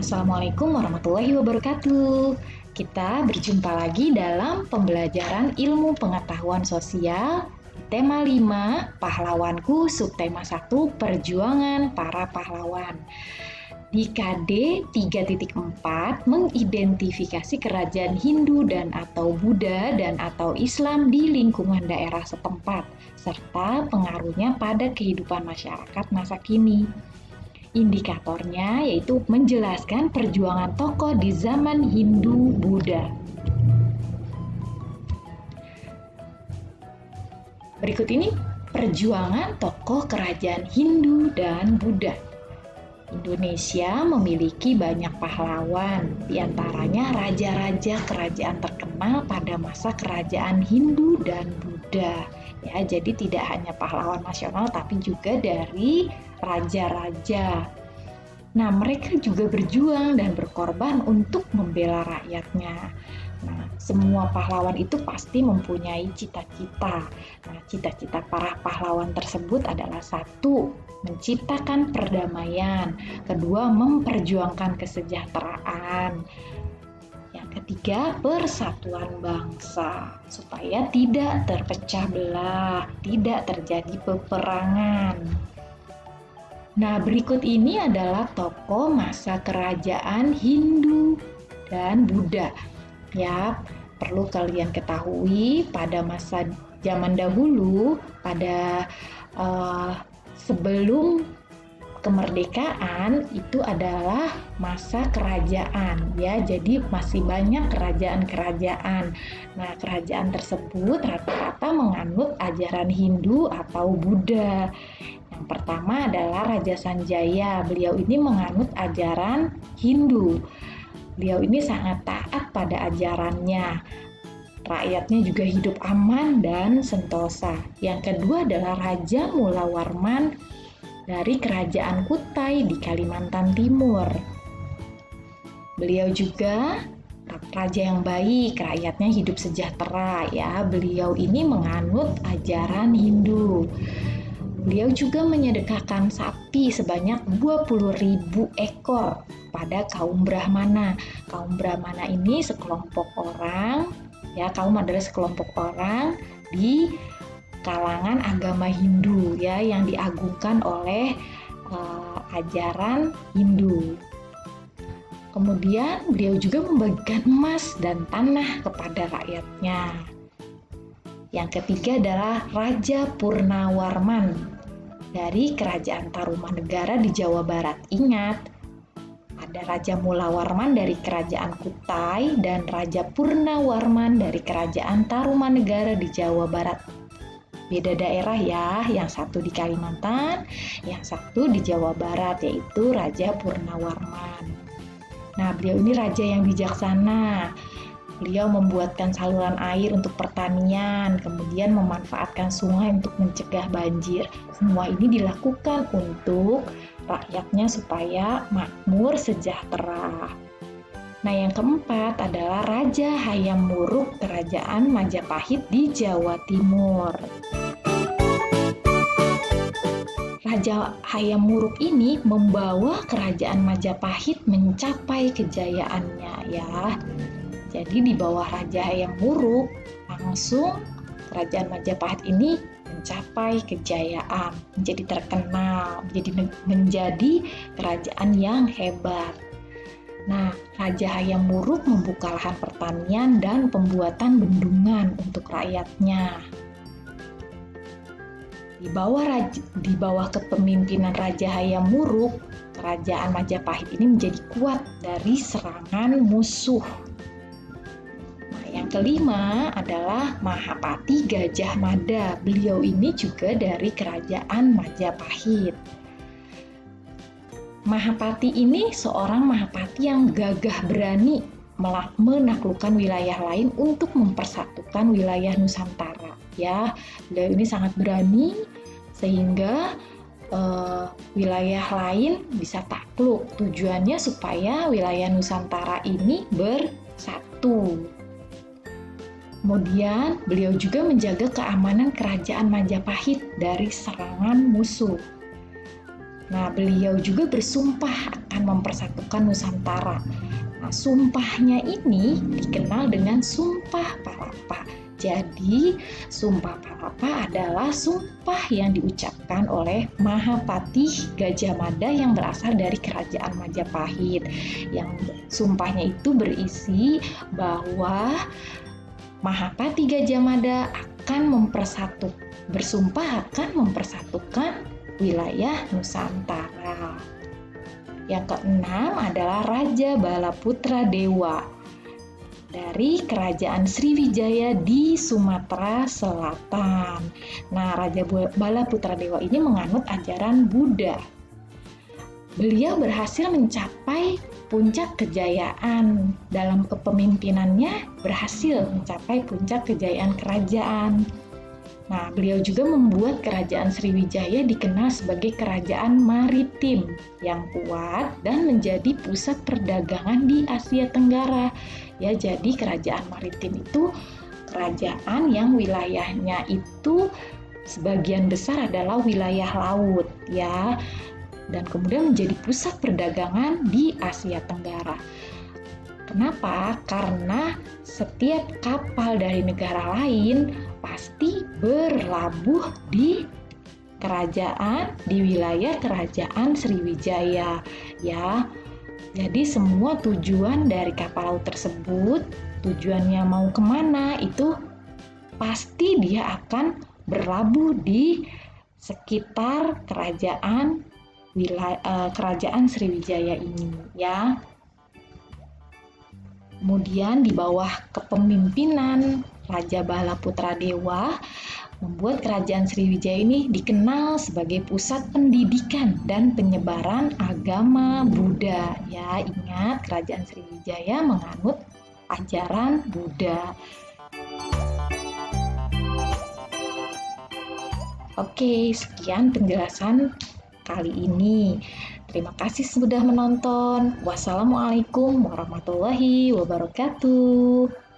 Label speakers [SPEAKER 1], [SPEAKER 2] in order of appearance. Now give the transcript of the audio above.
[SPEAKER 1] Assalamualaikum warahmatullahi wabarakatuh. Kita berjumpa lagi dalam pembelajaran ilmu pengetahuan sosial di tema 5, Pahlawanku, subtema 1, Perjuangan para Pahlawan. Di KD 3.4 mengidentifikasi kerajaan Hindu dan atau Buddha dan atau Islam di lingkungan daerah setempat serta pengaruhnya pada kehidupan masyarakat masa kini. Indikatornya yaitu menjelaskan perjuangan tokoh di zaman Hindu-Buddha. Berikut ini perjuangan tokoh kerajaan Hindu dan Buddha. Indonesia memiliki banyak pahlawan, diantaranya raja-raja kerajaan terkenal pada masa kerajaan Hindu dan Buddha. Ya, jadi tidak hanya pahlawan nasional tapi juga dari raja-raja. Nah, mereka juga berjuang dan berkorban untuk membela rakyatnya. Nah, semua pahlawan itu pasti mempunyai cita-cita. Nah, cita-cita para pahlawan tersebut adalah satu, menciptakan perdamaian. Kedua, memperjuangkan kesejahteraan. Yang ketiga, persatuan bangsa supaya tidak terpecah belah, tidak terjadi peperangan. Nah, berikut ini adalah tokoh masa kerajaan Hindu dan Buddha. Ya, perlu kalian ketahui pada masa zaman dahulu, pada sebelum kemerdekaan itu adalah masa kerajaan ya, jadi masih banyak kerajaan-kerajaan. Nah, kerajaan tersebut rata-rata menganut ajaran Hindu atau Buddha. Yang pertama adalah Raja Sanjaya. Beliau ini menganut ajaran Hindu. Beliau ini sangat taat pada ajarannya. Rakyatnya juga hidup aman dan sentosa. Yang kedua adalah Raja Mulawarman dari Kerajaan Kutai di Kalimantan Timur. Beliau juga raja yang baik, rakyatnya hidup sejahtera ya. Beliau ini menganut ajaran Hindu. Beliau juga menyedekahkan sapi sebanyak 20.000 ekor pada kaum Brahmana. Kaum Brahmana ini sekelompok orang, ya, kaum adalah sekelompok orang di kalangan agama Hindu ya, yang diagungkan oleh ajaran Hindu. Kemudian beliau juga membagikan emas dan tanah kepada rakyatnya. Yang ketiga adalah Raja Purnawarman dari Kerajaan Tarumanegara di Jawa Barat. Ingat, ada Raja Mulawarman dari Kerajaan Kutai dan Raja Purnawarman dari Kerajaan Tarumanegara di Jawa Barat. Beda daerah ya, yang satu di Kalimantan, yang satu di Jawa Barat, yaitu Raja Purnawarman. Nah, beliau ini raja yang bijaksana. Beliau membuatkan saluran air untuk pertanian, kemudian memanfaatkan sungai untuk mencegah banjir. Semua ini dilakukan untuk rakyatnya supaya makmur sejahtera. Nah, yang keempat adalah Raja Hayam Wuruk Kerajaan Majapahit di Jawa Timur. Raja Hayam Wuruk ini membawa Kerajaan Majapahit mencapai kejayaannya ya. Jadi di bawah Raja Hayam Wuruk langsung Kerajaan Majapahit ini mencapai kejayaan, menjadi terkenal, menjadi kerajaan yang hebat. Nah, Raja Hayam Wuruk membuka lahan pertanian dan pembuatan bendungan untuk rakyatnya. Di bawah kepemimpinan Raja Hayam Wuruk, Kerajaan Majapahit ini menjadi kuat dari serangan musuh. Yang kelima adalah Mahapati Gajah Mada. Beliau ini juga dari Kerajaan Majapahit. Mahapati ini seorang Mahapati yang gagah berani menaklukkan wilayah lain untuk mempersatukan wilayah Nusantara. Ya, beliau ini sangat berani sehingga wilayah lain bisa takluk. Tujuannya supaya wilayah Nusantara ini bersatu. Kemudian beliau juga menjaga keamanan Kerajaan Majapahit dari serangan musuh. Nah, beliau juga bersumpah akan mempersatukan Nusantara. Nah, sumpahnya ini dikenal dengan Sumpah Palapa. Jadi, Sumpah Palapa adalah sumpah yang diucapkan oleh Mahapatih Gajah Mada yang berasal dari Kerajaan Majapahit. Yang sumpahnya itu berisi bahwa Mahapatih Gajah Mada bersumpah akan mempersatukan wilayah Nusantara. Yang keenam adalah Raja Balaputra Dewa dari Kerajaan Sriwijaya di Sumatera Selatan. Nah, Raja Balaputra Dewa ini menganut ajaran Buddha. Beliau berhasil mencapai puncak kejayaan dalam kepemimpinannya, berhasil mencapai puncak kejayaan kerajaan. Nah, beliau juga membuat Kerajaan Sriwijaya dikenal sebagai kerajaan maritim yang kuat dan menjadi pusat perdagangan di Asia Tenggara. Ya, jadi kerajaan maritim itu kerajaan yang wilayahnya itu sebagian besar adalah wilayah laut, ya. Dan kemudian menjadi pusat perdagangan di Asia Tenggara. Kenapa? Karena setiap kapal dari negara lain pasti berlabuh di wilayah Kerajaan Sriwijaya, ya. Jadi semua tujuan dari kapal laut tersebut, tujuannya mau kemana, itu pasti dia akan berlabuh di sekitar Kerajaan Sriwijaya ini, ya. Kemudian di bawah kepemimpinan Raja Balaputra Dewa, membuat Kerajaan Sriwijaya ini dikenal sebagai pusat pendidikan dan penyebaran agama Buddha. Ya, ingat Kerajaan Sriwijaya menganut ajaran Buddha. Oke, sekian penjelasan kali ini. Terima kasih sudah menonton. Wassalamualaikum warahmatullahi wabarakatuh.